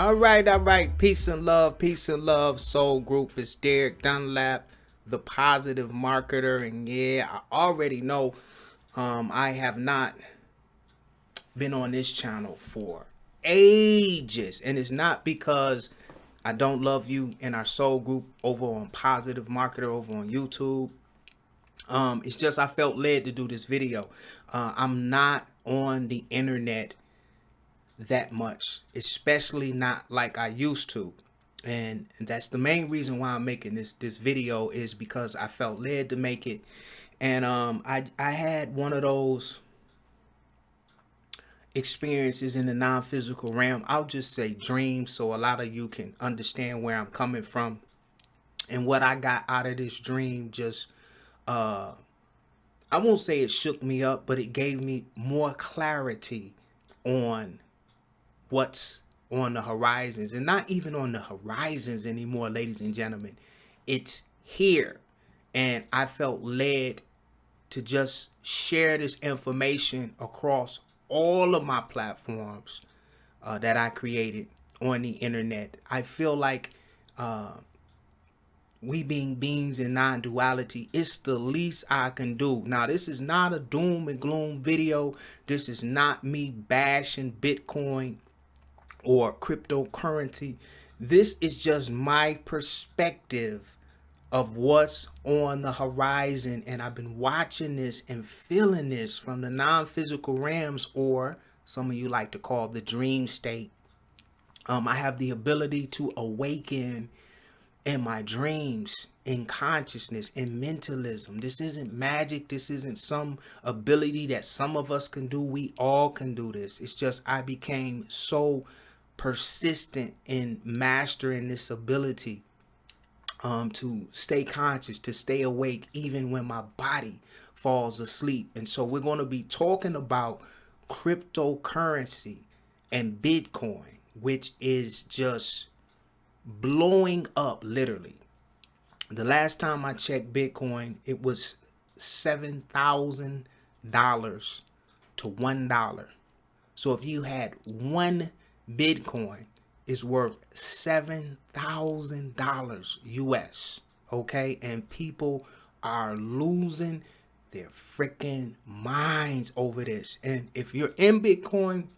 All right. Peace and love. Soul Group. It's Derek Dunlap, the positive marketer, and yeah, I already know. I have not been on this channel for ages, and it's not because I don't love you in our Soul Group over on Positive Marketer over on YouTube. It's just I felt led to do this video. I'm not on the internet that much, especially not like I used to. And that's the main reason why I'm making this video, is because I felt led to make it. And I had one of those experiences in the non-physical realm. I'll just say dreams, so a lot of you can understand where I'm coming from. And what I got out of this dream just I won't say it shook me up, but it gave me more clarity on what's on the horizons, and not even on the horizons anymore, ladies and gentlemen. It's here. And I felt led to just share this information across all of my platforms that I created on the internet. I feel like we being beings in non-duality, it's the least I can do. Now, this is not a doom and gloom video. This is not me bashing Bitcoin or cryptocurrency. This is just my perspective of what's on the horizon, and I've been watching this and feeling this from the non-physical realms, or some of you like to call the dream state. I have the ability to awaken in my dreams, in consciousness, in mentalism. This isn't magic. This isn't some ability that some of us can do. We all can do this. It's just I became so persistent in mastering this ability to stay conscious, to stay awake, even when my body falls asleep. And so we're going to be talking about cryptocurrency and Bitcoin, which is just blowing up, literally. The last time I checked Bitcoin, it was $7,000 to $1. So if you had one Bitcoin, it's worth $7,000 US. Okay, and people are losing their freaking minds over this. And if you're in Bitcoin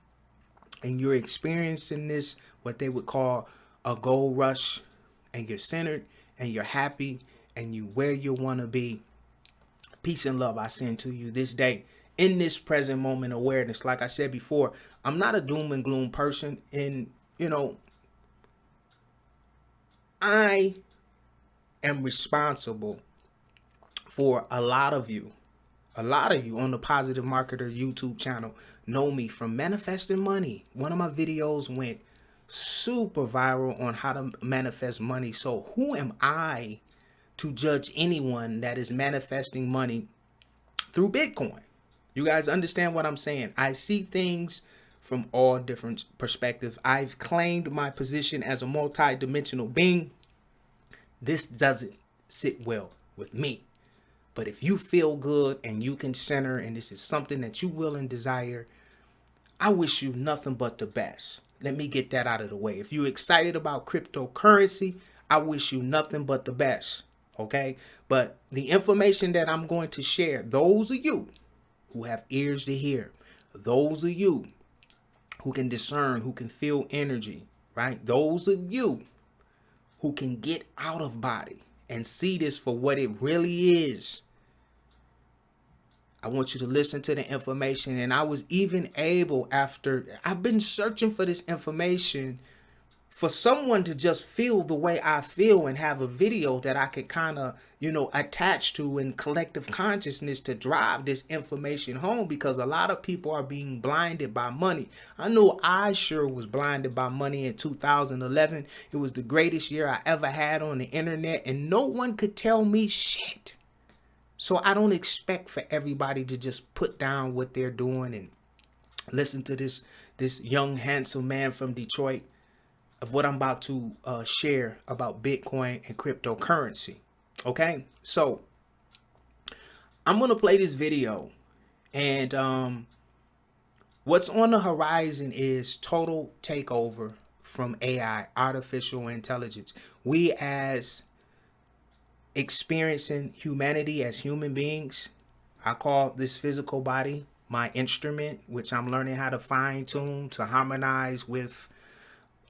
and you're experiencing this, what they would call a gold rush, and you're centered and you're happy and you where you want to be, peace and love I send to you this day in this present moment awareness. Like I said before, I'm not a doom and gloom person, and I am responsible for a lot of you on the Positive Marketer YouTube channel know me from manifesting money. One of my videos went super viral on how to manifest money. So who am I to judge anyone that is manifesting money through Bitcoin? You guys understand what I'm saying? I see things from all different perspectives. I've claimed my position as a multi-dimensional being. This doesn't sit well with me. But if you feel good and you can center, and this is something that you will and desire, I wish you nothing but the best. Let me get that out of the way. If you're excited about cryptocurrency, I wish you nothing but the best. Okay? But the information that I'm going to share, those of you who have ears to hear, those of you who can discern, who can feel energy, right? Those of you who can get out of body and see this for what it really is, I want you to listen to the information. And I was even able, after I've been searching for this information, for someone to just feel the way I feel and have a video that I could kind of, attach to in collective consciousness to drive this information home, because a lot of people are being blinded by money. I know I sure was blinded by money in 2011. It was the greatest year I ever had on the internet, and no one could tell me shit. So I don't expect for everybody to just put down what they're doing and listen to this young, handsome man from Detroit of what I'm about to share about Bitcoin and cryptocurrency. Okay, so I'm going to play this video, and what's on the horizon is total takeover from AI, artificial intelligence. We as experiencing humanity as human beings, I call this physical body my instrument, which I'm learning how to fine tune to harmonize with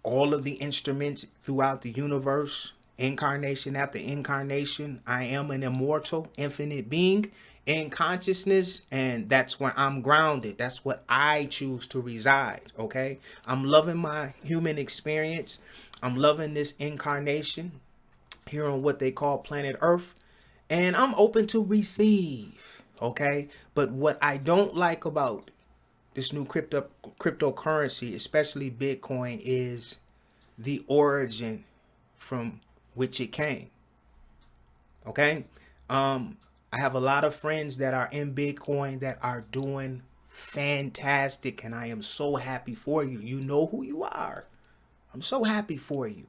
all of the instruments throughout the universe. Incarnation after incarnation, I am an immortal, infinite being in consciousness, and that's where I'm grounded. That's what I choose to reside. Okay, I'm loving my human experience. I'm loving this incarnation here on what they call planet Earth, and I'm open to receive. Okay, but what I don't like about this new cryptocurrency, especially Bitcoin, is the origin from which it came. Okay, I have a lot of friends that are in Bitcoin that are doing fantastic, and I am so happy for you. You know who you are. I'm so happy for you.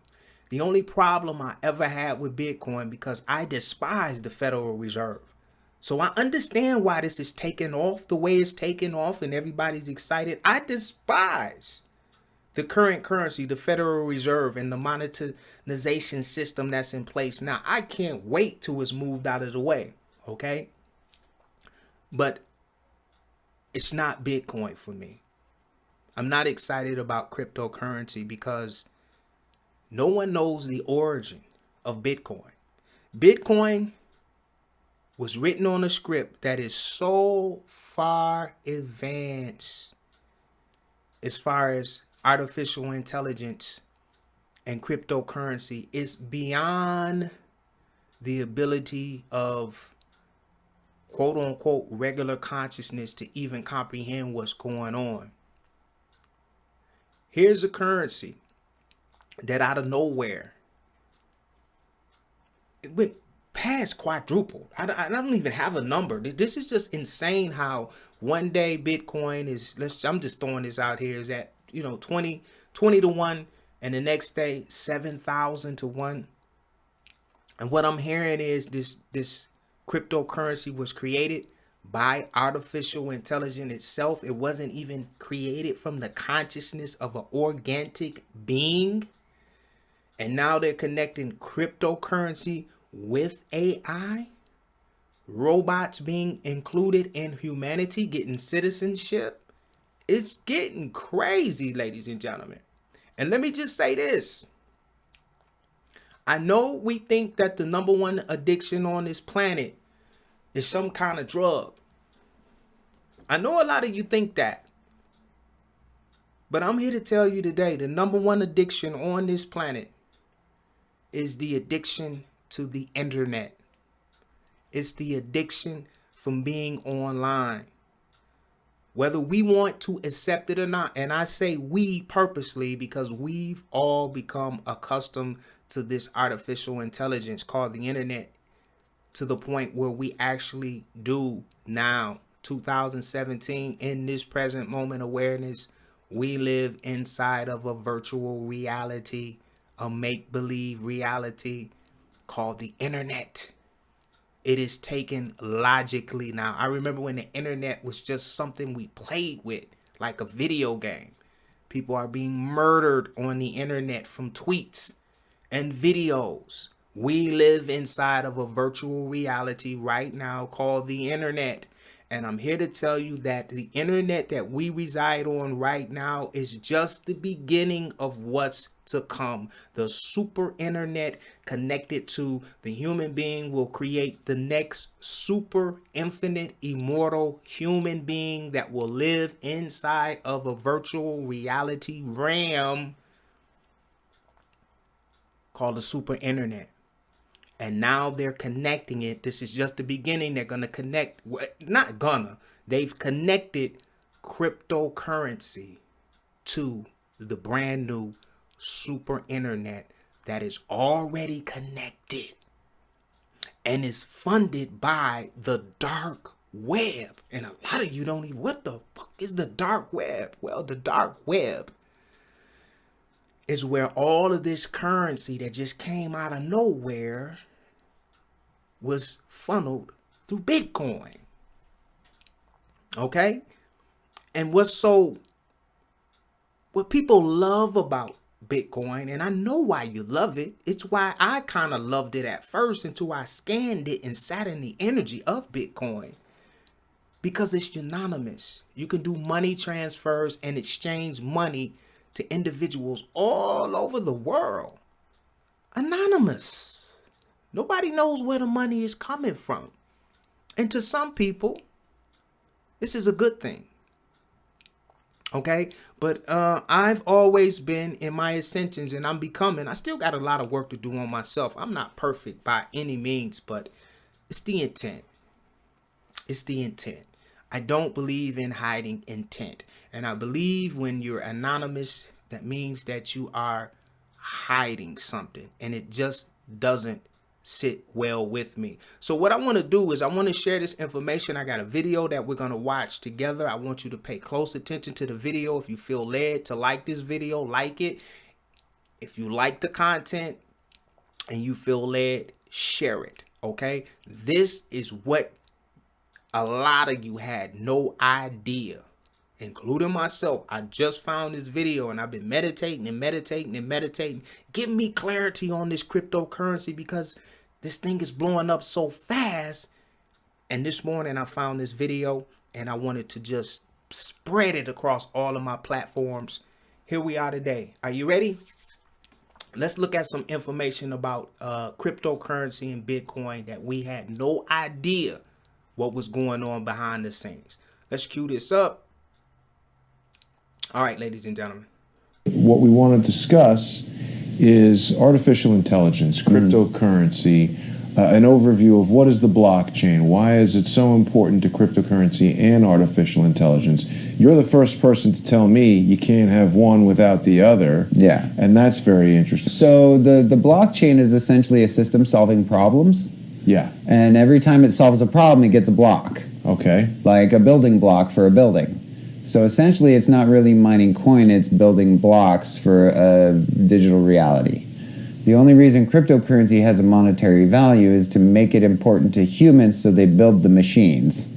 The only problem I ever had with Bitcoin, because I despise the Federal Reserve. So I understand why this is taking off the way it's taking off and everybody's excited. I despise the current currency, the Federal Reserve, and the monetization system that's in place now. I can't wait till it's moved out of the way. Okay? But it's not Bitcoin for me. I'm not excited about cryptocurrency because no one knows the origin of Bitcoin. Bitcoin was written on a script that is so far advanced as far as artificial intelligence and cryptocurrency. Is beyond the ability of quote unquote regular consciousness to even comprehend what's going on. Here's a currency that out of nowhere, it went past quadrupled. I don't even have a number. This is just insane how one day Bitcoin is, I'm just throwing this out here, is at 20 to 1, and the next day 7,000 to 1. And what I'm hearing is this cryptocurrency was created by artificial intelligence itself. It wasn't even created from the consciousness of an organic being. And now they're connecting cryptocurrency with AI, robots being included in humanity, getting citizenship. It's getting crazy, ladies and gentlemen. And let me just say this. I know we think that the number one addiction on this planet is some kind of drug. I know a lot of you think that. But I'm here to tell you today, the number one addiction on this planet is the addiction to the internet. It's the addiction from being online. Whether we want to accept it or not, and I say we purposely because we've all become accustomed to this artificial intelligence called the internet, to the point where we actually do now, 2017, in this present moment awareness, we live inside of a virtual reality, a make-believe reality called the internet. It is taken logically now. I remember when the internet was just something we played with, like a video game. People are being murdered on the internet from tweets and videos. We live inside of a virtual reality right now called the internet. And I'm here to tell you that the internet that we reside on right now is just the beginning of what's to come. The super internet connected to the human being will create the next super infinite immortal human being that will live inside of a virtual reality realm called the super internet. And now they're connecting it. This is just the beginning. They're going to connect, not gonna, they've connected cryptocurrency to the brand new super internet that is already connected and is funded by the dark web. And a lot of you don't even, what the fuck is the dark web? Well, the dark web is where all of this currency that just came out of nowhere was funneled through Bitcoin. Okay? And what people love about Bitcoin, and I know why you love it. It's why I kind of loved it at first until I scanned it and sat in the energy of Bitcoin. Because it's unanimous. You can do money transfers and exchange money to individuals all over the world. Anonymous. Nobody knows where the money is coming from. And to some people, this is a good thing. Okay, but I've always been in my ascensions, and I still got a lot of work to do on myself. I'm not perfect by any means, but it's the intent. It's the intent. I don't believe in hiding intent. And I believe when you're anonymous, that means that you are hiding something, and it just doesn't sit well with me. So what I want to do is I want to share this information. I got a video that we're going to watch together. I want you to pay close attention to the video. If you feel led to like this video, like it. If you like the content and you feel led, share it. Okay, this is what a lot of you had no idea, including myself. I just found this video and I've been meditating and meditating and meditating. Give me clarity on this cryptocurrency, because this thing is blowing up so fast. And this morning I found this video and I wanted to just spread it across all of my platforms. Here we are today. Are you ready? Let's look at some information about cryptocurrency and Bitcoin that we had no idea what was going on behind the scenes. Let's cue this up. All right, ladies and gentlemen. What we want to discuss is artificial intelligence, cryptocurrency, an overview of what is the blockchain, why is it so important to cryptocurrency and artificial intelligence. You're the first person to tell me you can't have one without the other. Yeah. And that's very interesting. So the blockchain is essentially a system solving problems. Yeah. And every time it solves a problem, it gets a block. Okay. Like a building block for a building. So essentially, it's not really mining coin, it's building blocks for a digital reality. The only reason cryptocurrency has a monetary value is to make it important to humans, so they build the machines.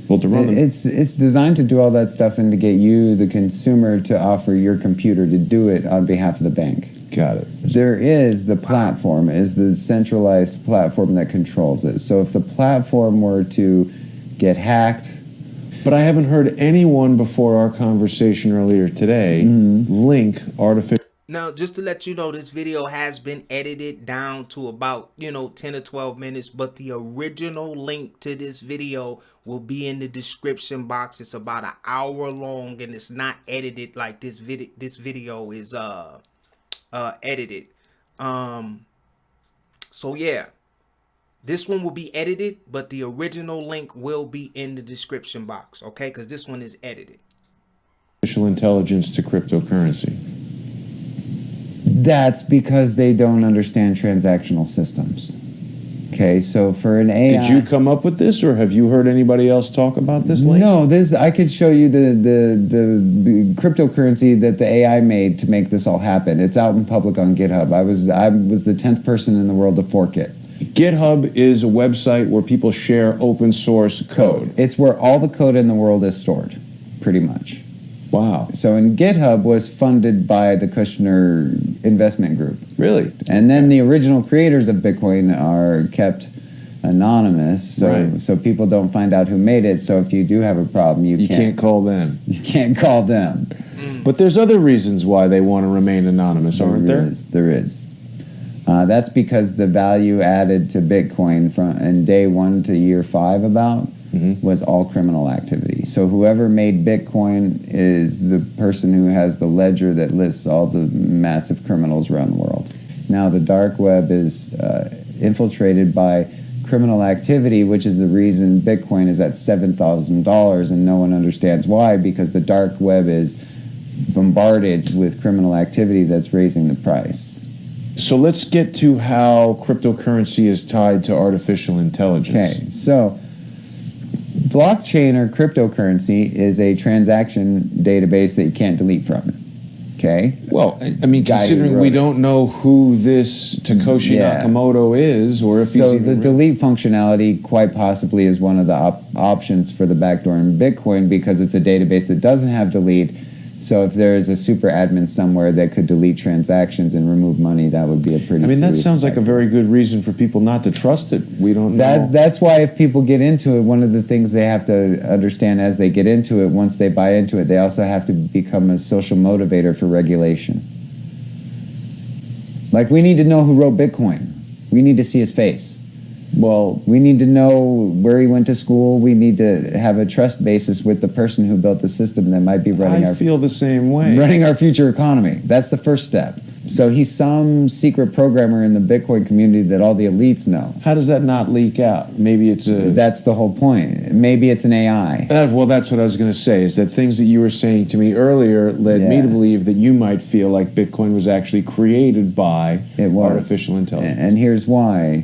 Well, to run them. It's designed to do all that stuff and to get you, the consumer, to offer your computer to do it on behalf of the bank. Got it. There is the platform, is the centralized platform that controls it. So if the platform were to get hacked... But I haven't heard anyone before our conversation earlier today link artificial... Now, just to let you know, this video has been edited down to about, 10 or 12 minutes, but the original link to this video will be in the description box. It's about an hour long, and it's not edited like this video. This video is edited. So yeah, this one will be edited, but the original link will be in the description box, okay? Because this one is edited. Artificial intelligence to cryptocurrency. That's because they don't understand transactional systems. Okay, so for an AI... Did you come up with this, or have you heard anybody else talk about this link? No, I could show you the cryptocurrency that the AI made to make this all happen. It's out in public on GitHub. I was the 10th person in the world to fork it. GitHub is a website where people share open source code. It's where all the code in the world is stored, pretty much. Wow. So and GitHub was funded by the Kushner investment group. Really? And then the original creators of Bitcoin are kept anonymous, so Right. so people don't find out who made it. So if you do have a problem, You can't call them. You can't call them. But there's other reasons why they want to remain anonymous, aren't there? There is. That's because the value added to Bitcoin in day 1 to year 5 was all criminal activity. So whoever made Bitcoin is the person who has the ledger that lists all the massive criminals around the world. Now the dark web is infiltrated by criminal activity, which is the reason Bitcoin is at $7,000 and no one understands why, because the dark web is bombarded with criminal activity that's raising the price. So let's get to how cryptocurrency is tied to artificial intelligence. Okay, so blockchain or cryptocurrency is a transaction database that you can't delete from. Okay? Well, I mean, considering we don't know who this Takeshi Nakamoto is, or if he's even the delete functionality quite possibly is one of the options for the backdoor in Bitcoin, because it's a database that doesn't have delete. So if there is a super admin somewhere that could delete transactions and remove money, that would be a pretty. I mean, that serious sounds like a effect. very good reason for people not to trust it. We don't know. That's why if people get into it, one of the things they have to understand as they get into it, once they buy into it, they also have to become a social motivator for regulation. Like, we need to know who wrote Bitcoin. We need to see his face. Well, We need to know where he went to school. We need to have a trust basis with the person who built the system that might be running I feel the same way. running our future economy. That's the first step. So he's some secret programmer in the Bitcoin community that all the elites know. How does that not leak out? Maybe it's a... That's the whole point. Maybe it's an AI. Well, that's what I was going to say, is that things that you were saying to me earlier led me to believe that you might feel like Bitcoin was actually created by artificial intelligence. And here's why.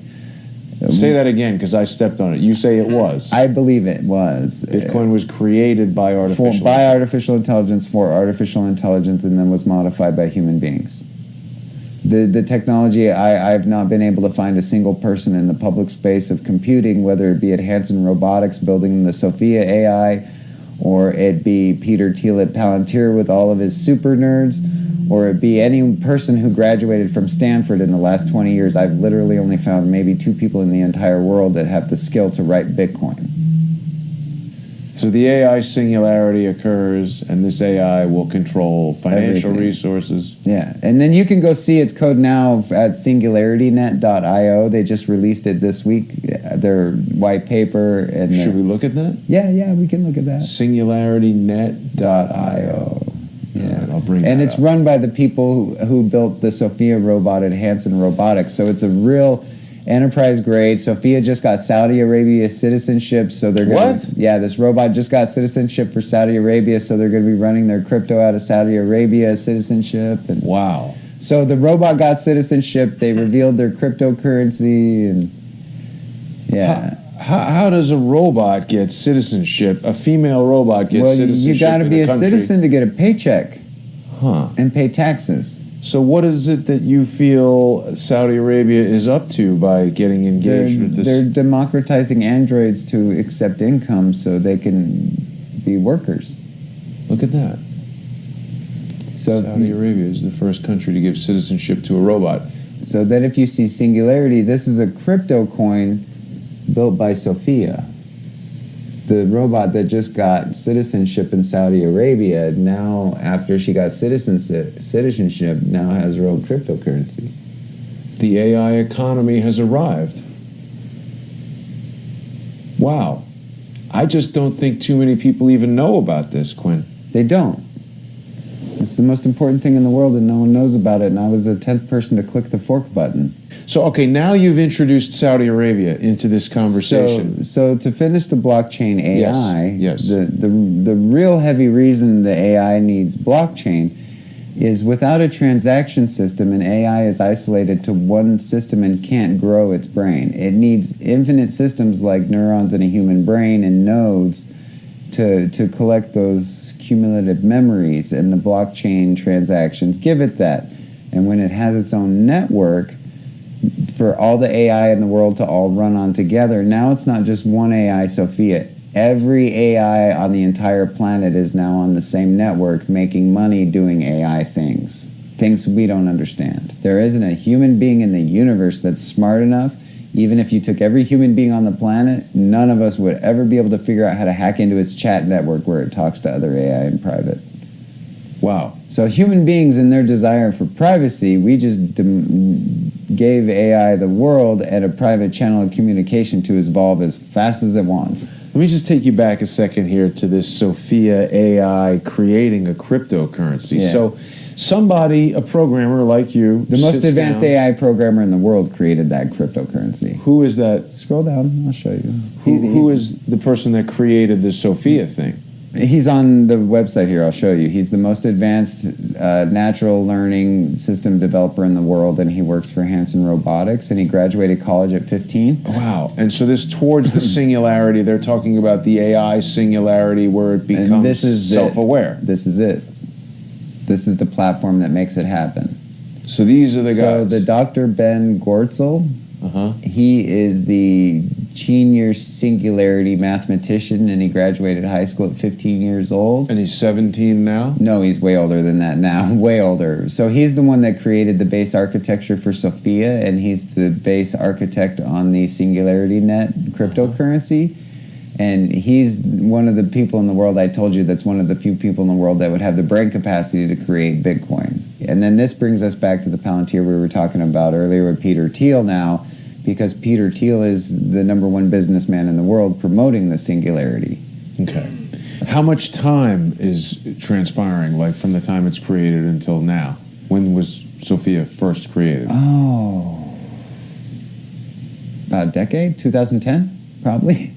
Say that again, because I stepped on it. You say it was. I believe it was. Bitcoin was created by artificial by artificial intelligence for artificial intelligence, and then was modified by human beings. The technology, I've not been able to find a single person in the public space of computing, whether it be at Hanson Robotics building the Sophia AI, or it be Peter Thiel at Palantir with all of his super nerds, or it be any person who graduated from Stanford in the last 20 years. I've literally only found maybe 2 people in the entire world that have the skill to write Bitcoin. So the AI singularity occurs, and this AI will control financial Everything. resources. Yeah, and then you can go see its code now at singularitynet.io. They just released it this week, their white paper. And Should we look at that? Yeah, we can look at that. Singularitynet.io. Yeah, All right, I'll bring that and it's up. run by the people who built the Sophia robot at Hanson Robotics. So it's a real enterprise grade. Sophia just got Saudi Arabia citizenship, so they're going What? Yeah, this robot just got citizenship for Saudi Arabia, so they're going to be running their crypto out of Saudi Arabia citizenship. And Wow. so the robot got citizenship. They revealed their cryptocurrency, and yeah. How does a robot get citizenship? A female robot gets Well, citizenship you got to in be a country? citizen to get a paycheck Huh. and pay taxes. So what is it that you feel Saudi Arabia is up to by getting engaged with this? They're democratizing androids to accept income so they can be workers. Look at that. So, Saudi Arabia is the first country to give citizenship to a robot. so then if you see Singularity, this is a crypto coin built by Sophia. The robot that just got citizenship in Saudi Arabia, now after she got citizenship, now has her own cryptocurrency. The AI economy has arrived. Wow. I just don't think too many people even know about this, Quinn. They don't. It's the most important thing in the world and no one knows about it, and I was the 10th person to click the fork button. So, okay, now you've introduced Saudi Arabia into this conversation. So to finish the blockchain AI, Yes. The real heavy reason the AI needs blockchain is without a transaction system, an AI is isolated to one system and can't grow its brain. It needs infinite systems like neurons in a human brain and nodes to collect those cumulative memories, and the blockchain transactions give it that. And when it has its own network, for all the AI in the world to all run on together, now it's not just one AI, Sophia. Every AI on the entire planet is now on the same network making money doing AI things we don't understand. There isn't a human being in the universe that's smart enough. Even if you took every human being on the planet, none of us would ever be able to figure out how to hack into its chat network where it talks to other AI in private. Wow. So human beings in their desire for privacy, we just gave AI the world and a private channel of communication to evolve as fast as it wants. Let me just take you back a second here to this Sophia AI creating a cryptocurrency. Yeah. So somebody, a programmer like you, The most sits advanced down. AI programmer in the world created that cryptocurrency. Who is that? Scroll down, I'll show you. Who is the person that created the Sophia thing? He's on the website here, I'll show you. He's the most advanced natural learning system developer in the world, and he works for Hanson Robotics, and he graduated college at 15. Wow. And so this towards the singularity, they're talking about the AI singularity where it becomes And this is self-aware. This is it. This is the platform that makes it happen. So these are the So guys. the Dr. Ben Gortzel, Uh-huh. he is the senior singularity mathematician, and he graduated high school at 15 years old. And he's 17 now? No, he's way older than that now, way older. So he's the one that created the base architecture for Sophia, and he's the base architect on the Singularity Net cryptocurrency. And he's one of the people in the world, I told you, that's one of the few people in the world that would have the brain capacity to create Bitcoin. And then this brings us back to the Palantir we were talking about earlier with Peter Thiel now, because Peter Thiel is the #1 businessman in the world promoting the Singularity. Okay. How much time is transpiring, like from the time it's created until now? When was Sophia first created? Oh, about a decade, 2010, probably.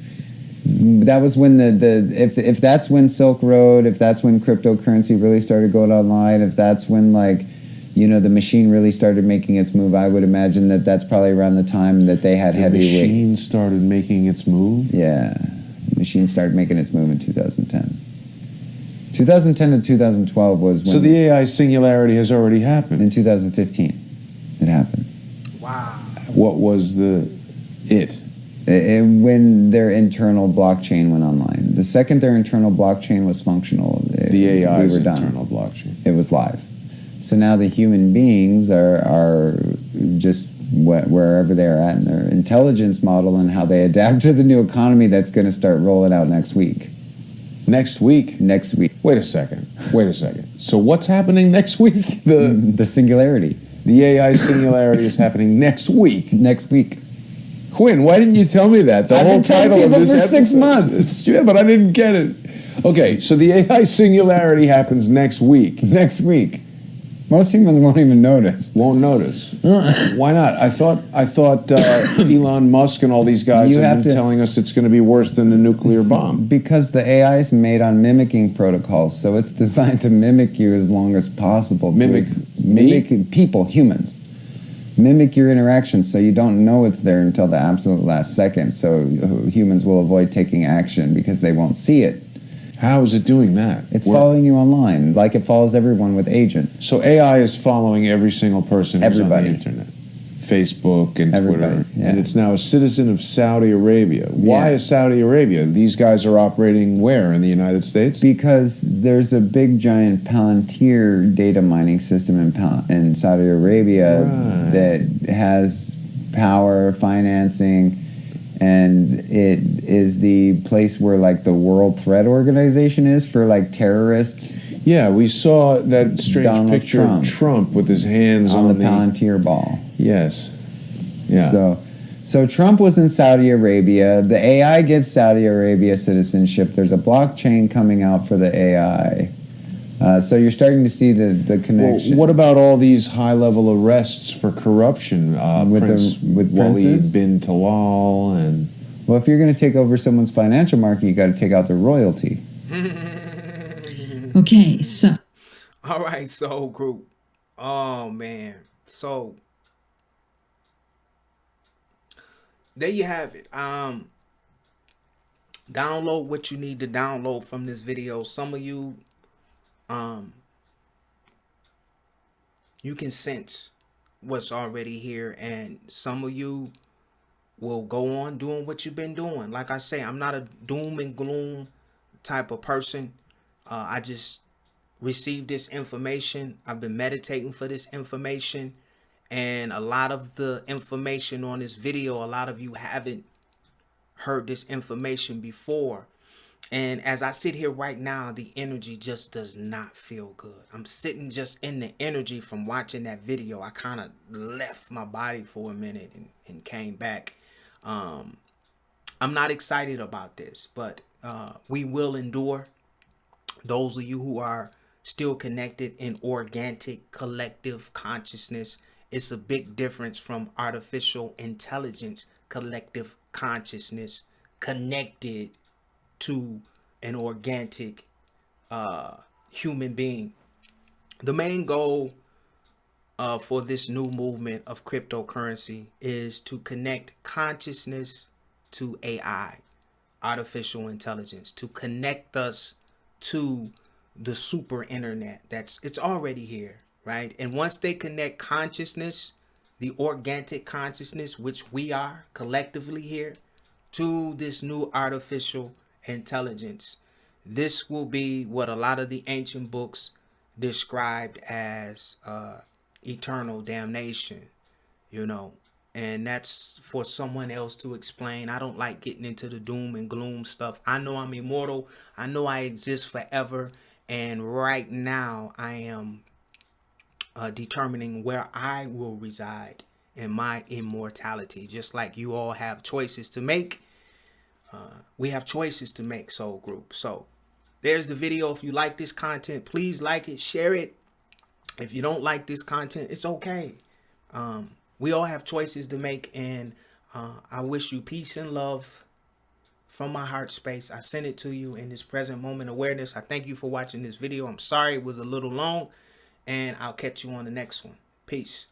That was when if that's when Silk Road, if that's when cryptocurrency really started going online, if that's when the machine really started making its move, I would imagine that that's probably around the time that they had heavyweight. The machine started making its move? Yeah, the machine started making its move in 2010. 2010 to 2012 was when... So the AI Singularity has already happened? In 2015, it happened. Wow. What was it? When their internal blockchain went online. The second their internal blockchain was functional, The AI's we were done. internal blockchain. It was live. So now the human beings are just wherever they're at in their intelligence model and how they adapt to the new economy that's going to start rolling out next week. Next week? Next week. Wait a second. So what's happening next week? The Singularity. The AI Singularity is happening next week. Next week. Quinn, why didn't you tell me that? The I've whole been telling title of people this for episode. 6 months. Yeah, but I didn't get it. Okay, so the AI Singularity happens next week. Next week. Most humans won't even notice. Won't notice. Why not? I thought Elon Musk and all these guys have been telling us it's going to be worse than a nuclear bomb. Because the AI is made on mimicking protocols, so it's designed to mimic you as long as possible. Mimic people, humans. Mimic your interactions so you don't know it's there until the absolute last second. So humans will avoid taking action because they won't see it. How is it doing that? It's following you online, like it follows everyone with Agent. So AI is following every single person who's on the internet. Facebook and Twitter. Yeah. And it's now a citizen of Saudi Arabia. Why is Saudi Arabia? These guys are operating where? In the United States? Because there's a big giant Palantir data mining system in Saudi Arabia that has power, financing, and it is the place where the World Threat Organization is for terrorists. Yeah, we saw that strange Donald picture of Trump with his hands on the Palantir ball. Yes. Yeah. So Trump was in Saudi Arabia. The AI gets Saudi Arabia citizenship. There's a blockchain coming out for the AI. So you're starting to see the connection. Well, what about all these high-level arrests for corruption? With Waleed princes? bin Talal and... Well, if you're going to take over someone's financial market, you got to take out their royalty. Okay, so. All right, so group. Oh, man. So, there you have it. Download what you need to download from this video. Some of you, you can sense what's already here, and some of you will go on doing what you've been doing. Like I say, I'm not a doom and gloom type of person. I just received this information. I've been meditating for this information, and a lot of the information on this video, a lot of you haven't heard this information before. And as I sit here right now, the energy just does not feel good. I'm sitting just in the energy from watching that video. I kind of left my body for a minute and came back. I'm not excited about this, but we will endure. Those of you who are still connected in organic collective consciousness, it's a big difference from artificial intelligence collective consciousness connected to an organic human being. The main goal for this new movement of cryptocurrency is to connect consciousness to AI, artificial intelligence, to connect us to the super internet. It's already here, right? And once they connect consciousness, the organic consciousness, which we are collectively here, to this new artificial intelligence. This will be what a lot of the ancient books described as eternal damnation, you know, and that's for someone else to explain. I don't like getting into the doom and gloom stuff. I know I'm immortal. I know I exist forever. And right now I am determining where I will reside in my immortality. Just like you all have choices to make. We have choices to make, soul group. So there's the video. If you like this content, please like it, share it. If you don't like this content, it's okay. We all have choices to make, and I wish you peace and love from my heart space. I send it to you in this present moment awareness. I thank you for watching this video. I'm sorry it was a little long, and I'll catch you on the next one. Peace.